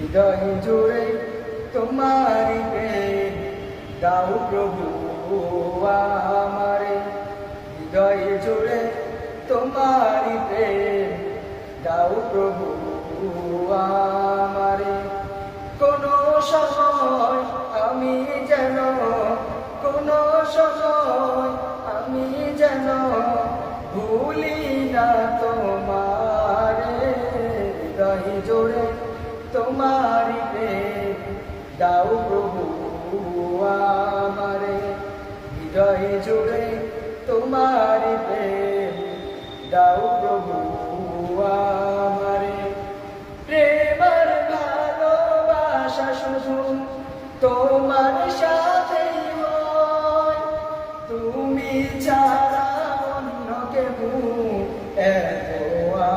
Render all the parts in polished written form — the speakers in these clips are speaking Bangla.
হৃদয় জুড়ে তোমারি প্রেম দাও প্রভু আমারে। হৃদয় জুড়ে তোমারি প্রেম দাও প্রভু আমারে। কোনো সময় আমি যেন, কোনো সময় আমি যেন ভুলি না তোমারে। হৃদয় জুড়ে তোমারি প্রেম দাও প্রভু আমারে। হৃদয় জুড়ে তোমারি প্রেম দাও প্রভু আমারে। প্রেমের ভালোবাসা শুধু তোমার সাথেই হয়, তুমি ছাড়া অন্য কেউ এত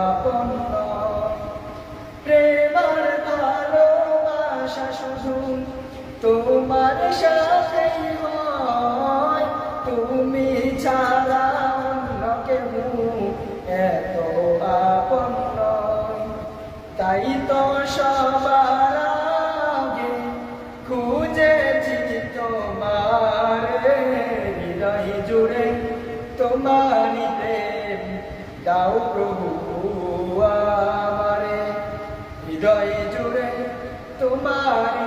আপন নয়। প্রেমের ভালোবাসা শুধু তোমার সাথেই হয়, তুমি ছাড়া অন্য কেউ এত আপন নয়। তাই তো সবার আগে খুঁজেছি তোমারে। হৃদয় জুড়ে তোমারি প্রেম দাও প্রভু আমারে। হৃদয় জুড়ে তোমার